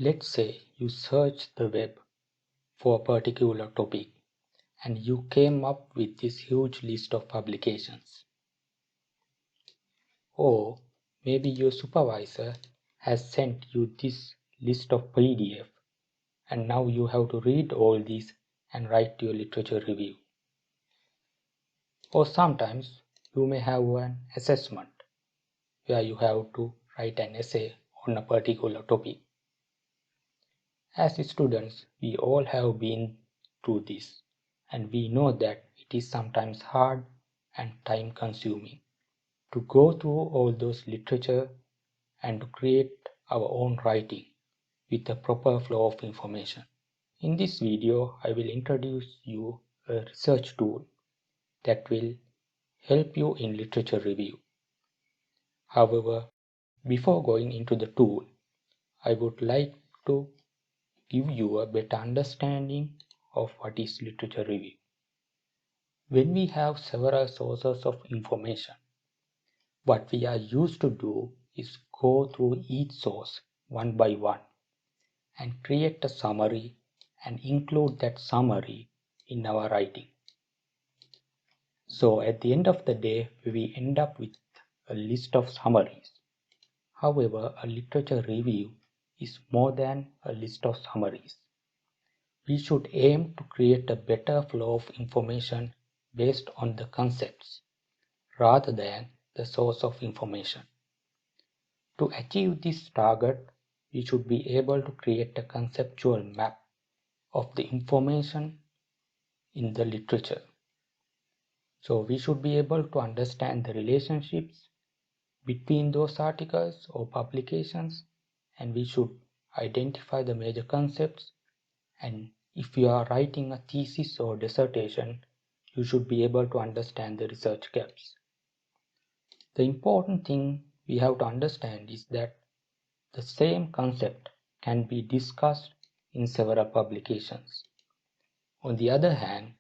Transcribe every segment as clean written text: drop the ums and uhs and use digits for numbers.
Let's say you search the web for a particular topic and you came up with this huge list of publications. Or maybe your supervisor has sent you this list of PDF and now you have to read all these and write your literature review. Or sometimes you may have an assessment where you have to write an essay on a particular topic. As students, we all have been through this, and we know that it is sometimes hard and time consuming to go through all those literature and to create our own writing with a proper flow of information. In this video, I will introduce you a research tool that will help you in literature review. However, before going into the tool, I would like to give you a better understanding of what is literature review. When we have several sources of information, what we are used to do is go through each source one by one and create a summary and include that summary in our writing. So at the end of the day, we end up with a list of summaries. However, a literature review is more than a list of summaries. We should aim to create a better flow of information based on the concepts rather than the source of information. To achieve this target, we should be able to create a conceptual map of the information in the literature. So we should be able to understand the relationships between those articles or publications, and we should identify the major concepts. And if you are writing a thesis or dissertation, you should be able to understand the research gaps. The important thing we have to understand is that the same concept can be discussed in several publications. On the other hand,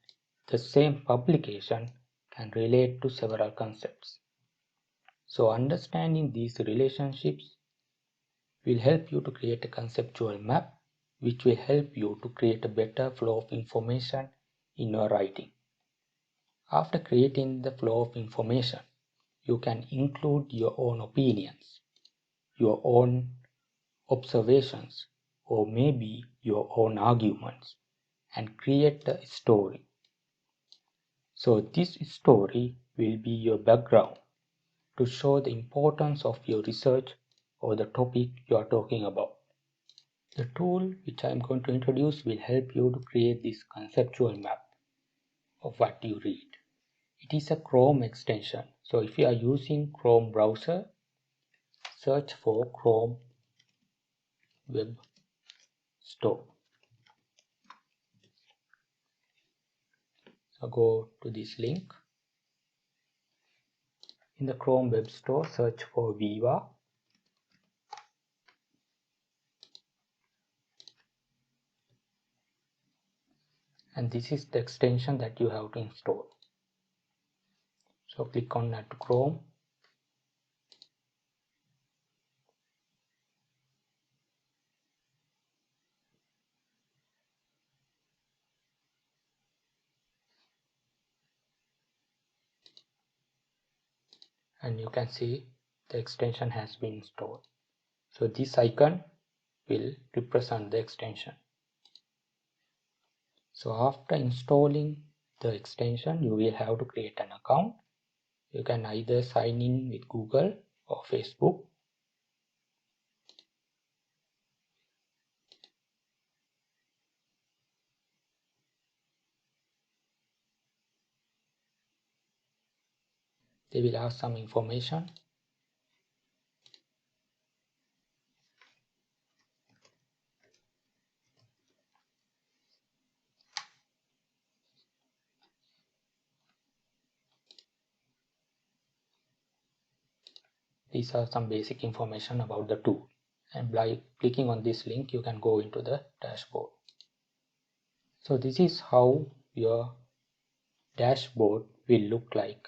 the same publication can relate to several concepts. So understanding these relationships will help you to create a conceptual map, which will help you to create a better flow of information in your writing. After creating the flow of information, you can include your own opinions, your own observations, or maybe your own arguments, and create a story. So this story will be your background to show the importance of your research or the topic you are talking about. The tool which I am going to introduce will help you to create this conceptual map of what you read. It is a Chrome extension. So if you are using Chrome browser, search for Chrome Web Store. So go to this link. In the Chrome Web Store, search for Weava. And this is the extension that you have to install. So click on Add to Chrome. And you can see the extension has been installed. So this icon will represent the extension. So after installing the extension, you will have to create an account. You can either sign in with Google or Facebook. They will have some information. These are some basic information about the tool. And by clicking on this link, you can go into the dashboard. So this is how your dashboard will look like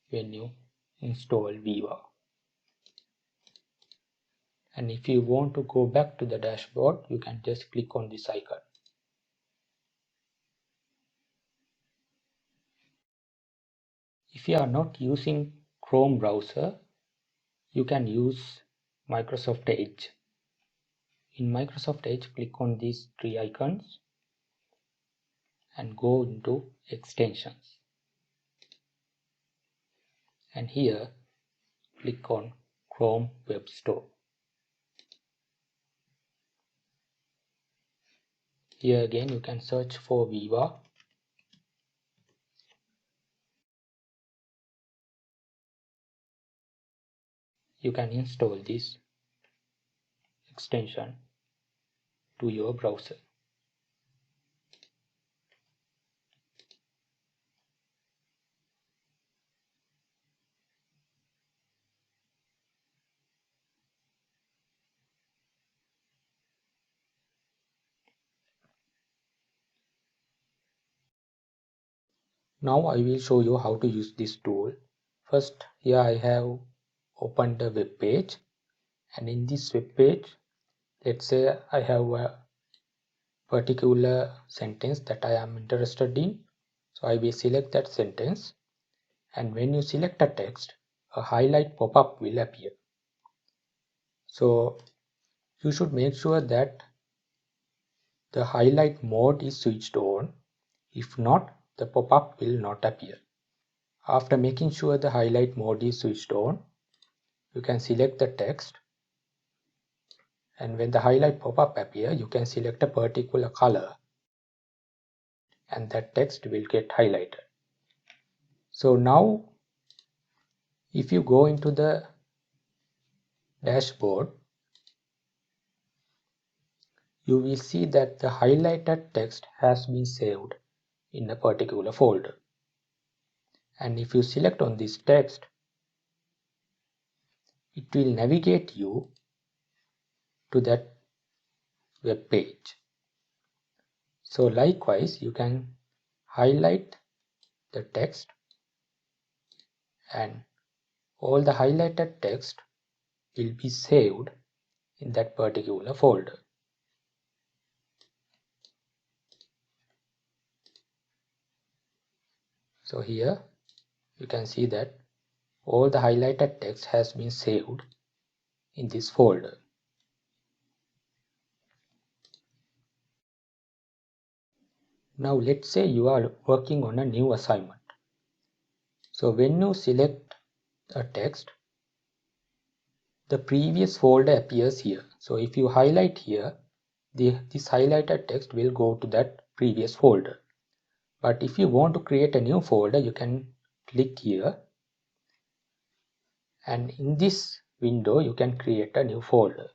when you install Weava. And if you want to go back to the dashboard, you can just click on this icon. If you are not using Chrome browser, you can use Microsoft Edge. In Microsoft Edge, click on these three icons and go into extensions. And here, click on Chrome Web Store. Here again, you can search for Weava. You can install this extension to your browser. Now I will show you how to use this tool. First, here I have opened the web page, and in this web page, let's say I have a particular sentence that I am interested in. So I will select that sentence, and when you select a text, a highlight pop-up will appear. So you should make sure that the highlight mode is switched on. If not, the pop-up will not appear. After making sure the highlight mode is switched on, you can select the text, and when the highlight pop-up appears, you can select a particular color and that text will get highlighted. So now if you go into the dashboard, you will see that the highlighted text has been saved in a particular folder. And if you select on this text, it will navigate you to that web page. So likewise, you can highlight the text, and all the highlighted text will be saved in that particular folder. So here you can see that all the highlighted text has been saved in this folder. Now let's say you are working on a new assignment. So when you select a text, the previous folder appears here. So if you highlight here, this highlighted text will go to that previous folder. But if you want to create a new folder, you can click here, and in this window you can create a new folder.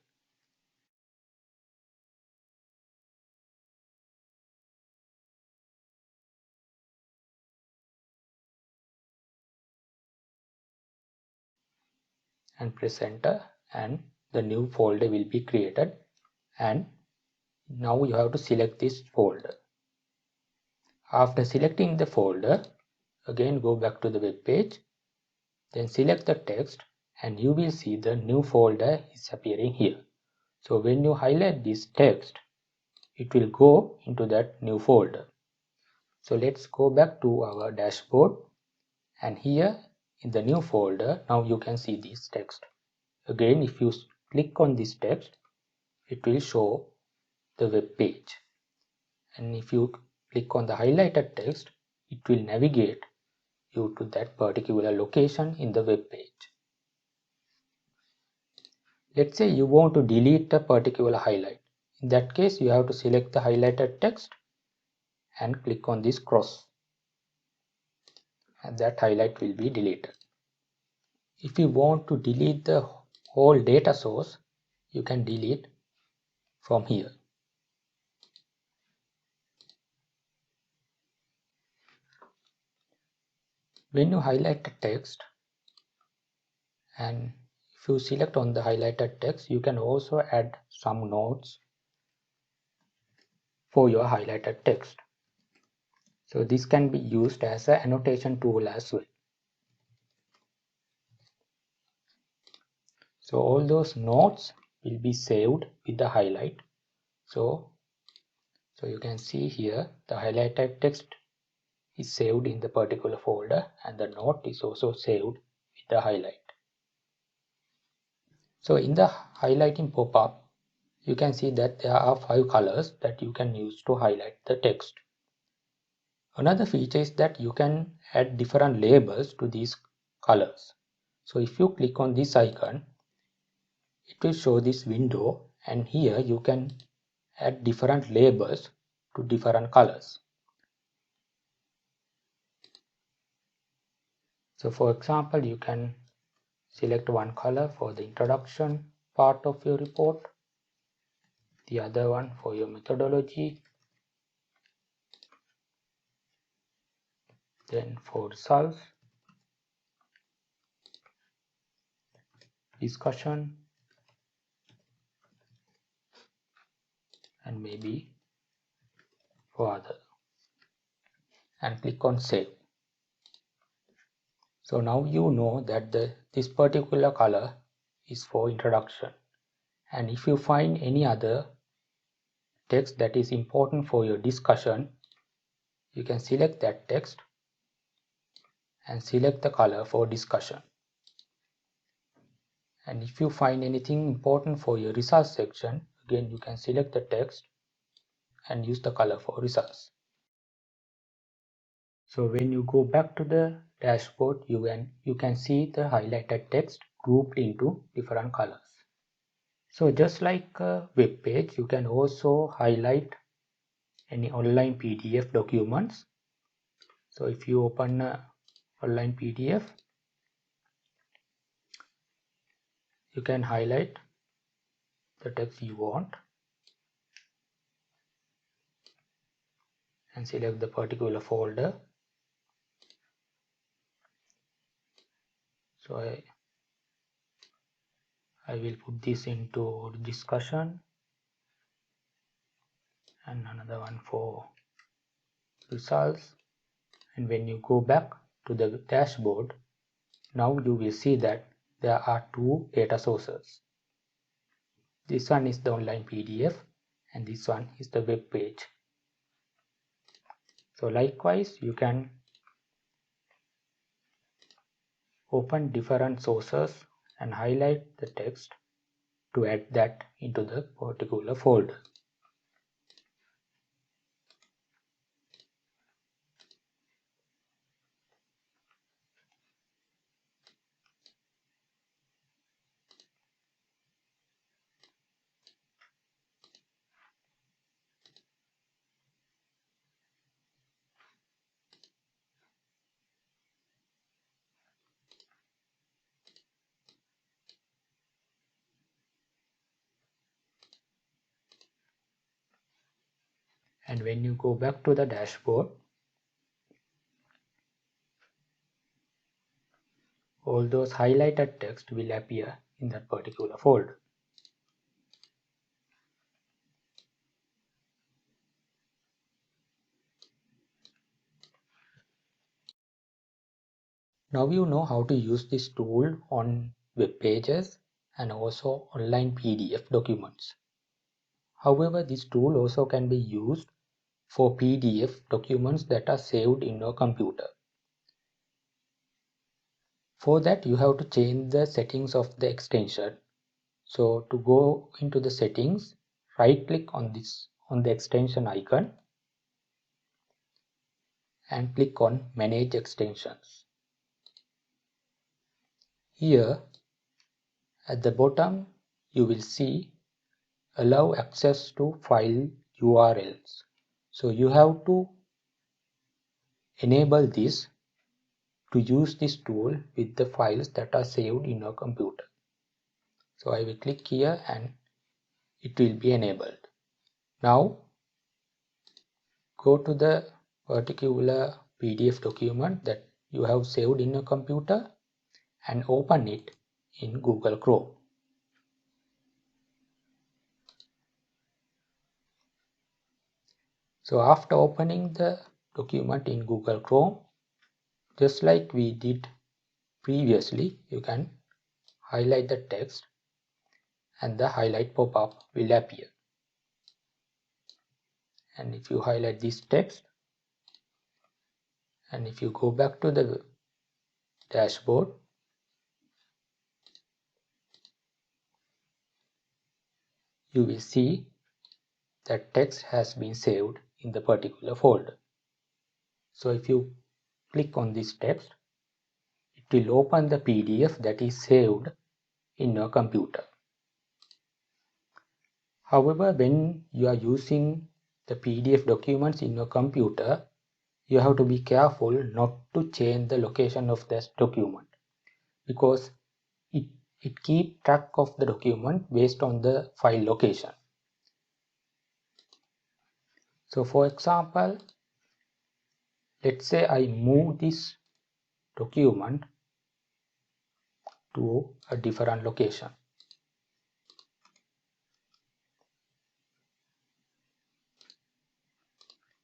And press enter, and the new folder will be created, and now you have to select this folder. After selecting the folder, again go back to the web page, then select the text, and you will see the new folder is appearing here. So when you highlight this text, it will go into that new folder. So let's go back to our dashboard, and here in the new folder, now you can see this text. Again, if you click on this text, it will show the web page, and if you click on the highlighted text, it will navigate you to that particular location in the web page. Let's say you want to delete a particular highlight. In that case, you have to select the highlighted text and click on this cross, and that highlight will be deleted. If you want to delete the whole data source, you can delete from here. When you highlight the text, and if you select on the highlighted text, you can also add some notes for your highlighted text. So this can be used as an annotation tool as well. So all those notes will be saved with the highlight. So you can see here the highlighted text is saved in the particular folder, and the note is also saved with the highlight. So in the highlighting pop-up, you can see that there are 5 colors that you can use to highlight the text. Another feature is that you can add different labels to these colors. So if you click on this icon, it will show this window, and here you can add different labels to different colors. So for example, you can select one color for the introduction part of your report, the other one for your methodology, then for results, discussion, and maybe for other, and click on save. So now you know that this particular color is for introduction, and if you find any other text that is important for your discussion, you can select that text and select the color for discussion. And if you find anything important for your results section, again you can select the text and use the color for results. So when you go back to the dashboard, you can see the highlighted text grouped into different colors. So just like a web page, you can also highlight any online PDF documents. So if you open an online PDF, you can highlight the text you want and select the particular folder. So I will put this into discussion, and another one for results. And when you go back to the dashboard, now you will see that there are 2 data sources. This one is the online PDF and this one is the web page. So likewise, you can open different sources and highlight the text to add that into the particular folder. And when you go back to the dashboard, all those highlighted text will appear in that particular folder. Now you know how to use this tool on web pages and also online PDF documents. However, this tool also can be used for PDF documents that are saved in your computer. For that, you have to change the settings of the extension. So to go into the settings, right click on the extension icon and click on Manage Extensions. Here at the bottom you will see Allow access to file URLs. So you have to enable this to use this tool with the files that are saved in your computer. So I will click here and it will be enabled. Now go to the particular PDF document that you have saved in your computer and open it in Google Chrome. So after opening the document in Google Chrome, just like we did previously, you can highlight the text and the highlight pop-up will appear. And if you highlight this text, and if you go back to the dashboard, you will see that text has been saved in the particular folder. So if you click on this text, it will open the PDF that is saved in your computer. However, when you are using the PDF documents in your computer, you have to be careful not to change the location of this document, because it keeps track of the document based on the file location. So for example, let's say I move this document to a different location.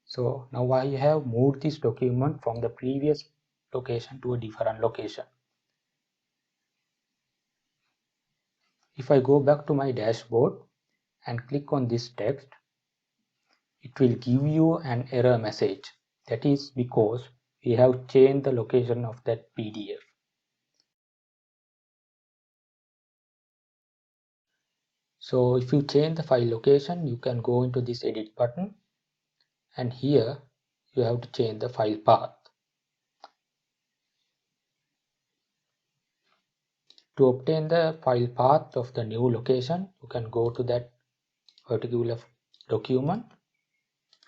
So now I have moved this document from the previous location to a different location. If I go back to my dashboard and click on this text, it will give you an error message. That is because we have changed the location of that PDF. So if you change the file location, you can go into this edit button, and here you have to change the file path. To obtain the file path of the new location, you can go to that particular document,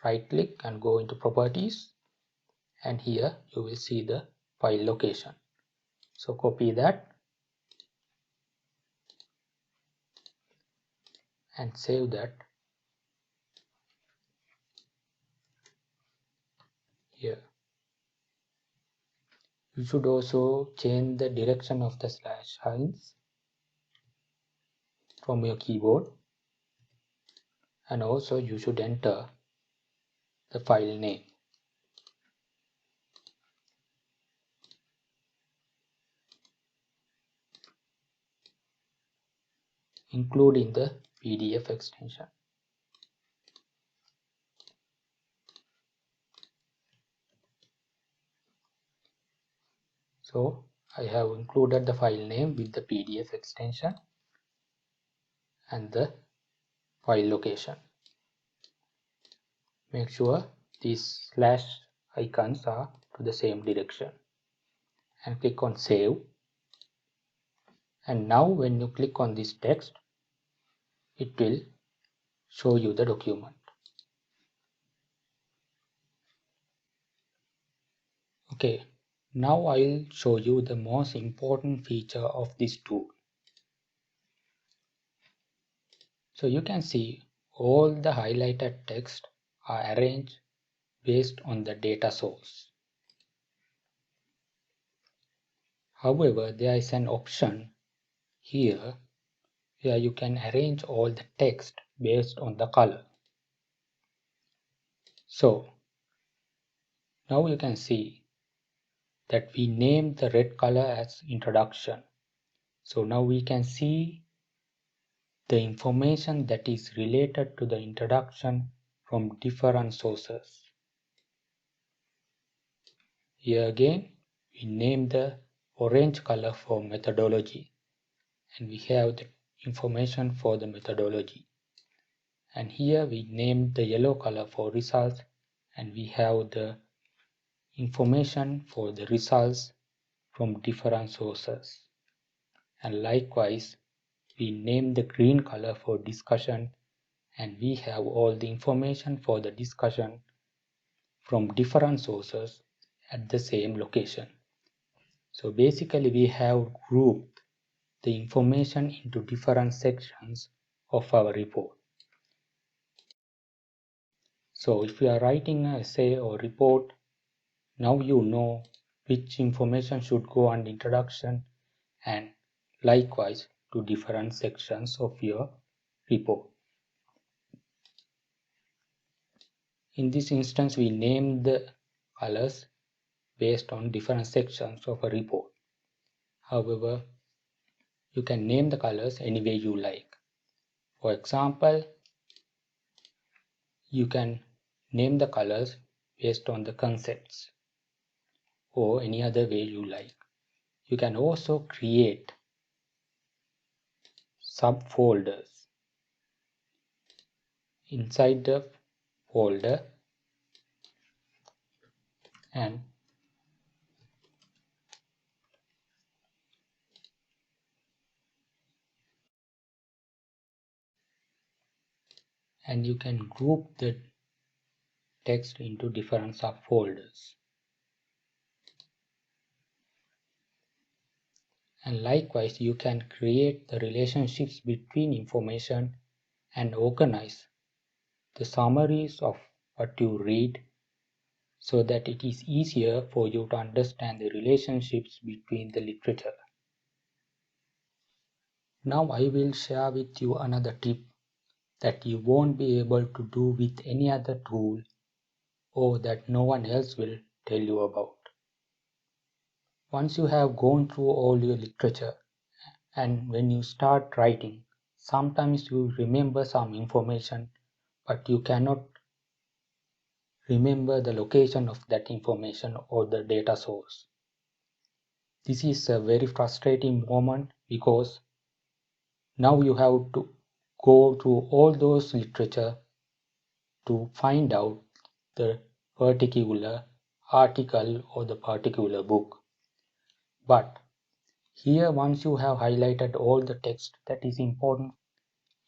right click and go into properties, and here you will see the file location. So copy that and save that here. You should also change the direction of the slash signs from your keyboard, and also you should enter the file name, including the PDF extension. So I have included the file name with the PDF extension and the file location. Make sure these slash icons are to the same direction, and click on save. And now when you click on this text, it will show you the document. Okay, now I will show you the most important feature of this tool. So you can see all the highlighted text are arranged based on the data source. However, there is an option here where you can arrange all the text based on the color. So now you can see that we named the red color as introduction. So now we can see the information that is related to the introduction from different sources. Here again, we name the orange color for methodology, and we have the information for the methodology. And here we named the yellow color for results, and we have the information for the results from different sources. And likewise, we name the green color for discussion, and we have all the information for the discussion from different sources at the same location. So basically we have grouped the information into different sections of our report. So if you are writing an essay or report, now you know which information should go on the introduction, and likewise to different sections of your report. In this instance, we name the colors based on different sections of a report. However, you can name the colors any way you like. For example, you can name the colors based on the concepts or any other way you like. You can also create subfolders inside the folder and you can group the text into different subfolders. And likewise, you can create the relationships between information and organize the summaries of what you read so that it is easier for you to understand the relationships between the literature. Now I will share with you another tip that you won't be able to do with any other tool or that no one else will tell you about. Once you have gone through all your literature and when you start writing, sometimes you remember some information but you cannot remember the location of that information or the data source. This is a very frustrating moment because now you have to go through all those literature to find out the particular article or the particular book. But here, once you have highlighted all the text that is important,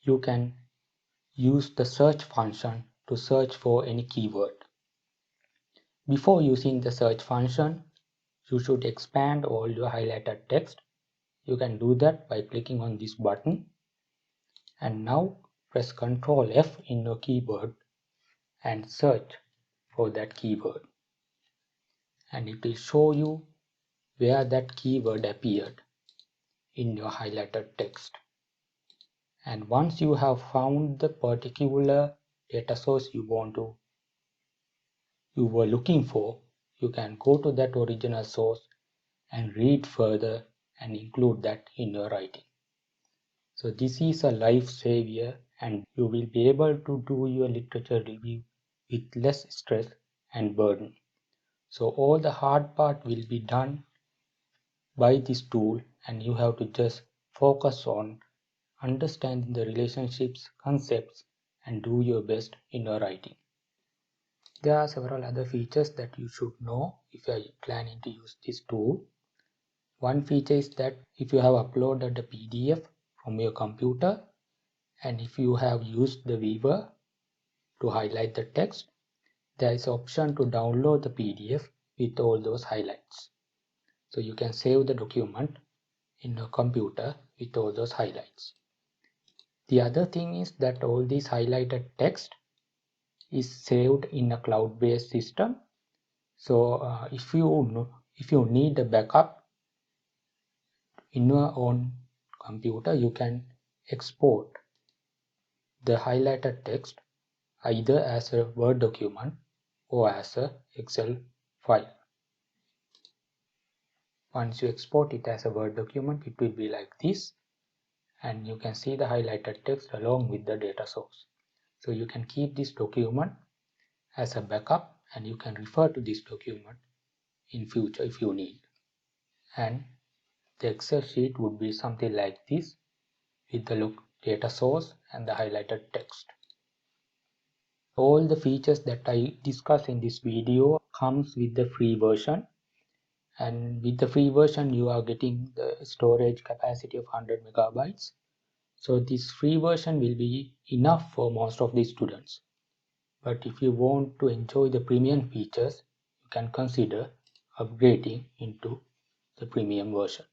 you can use the search function to search for any keyword. Before using the search function, you should expand all your highlighted text. You can do that by clicking on this button. And now press Ctrl F in your keyboard and search for that keyword. And it will show you where that keyword appeared in your highlighted text. And once you have found the particular data source you were looking for, you can go to that original source and read further and include that in your writing. So this is a life savior and you will be able to do your literature review with less stress and burden. So all the hard part will be done by this tool and you have to just focus on understanding the relationships, concepts and do your best in your writing. There are several other features that you should know if you are planning to use this tool. One feature is that if you have uploaded a PDF from your computer and if you have used the Weava to highlight the text, there is an option to download the PDF with all those highlights. So you can save the document in your computer with all those highlights. The other thing is that all this highlighted text is saved in a cloud-based system. So if you need a backup in your own computer, you can export the highlighted text either as a Word document or as a Excel file. Once you export it as a Word document, it will be like this, and you can see the highlighted text along with the data source. So you can keep this document as a backup and you can refer to this document in future if you need. And the Excel sheet would be something like this with the data source and the highlighted text. All the features that I discussed in this video comes with the free version, and with the free version you are getting the storage capacity of 100 megabytes. So this free version will be enough for most of the students. But if you want to enjoy the premium features, you can consider upgrading into the premium version.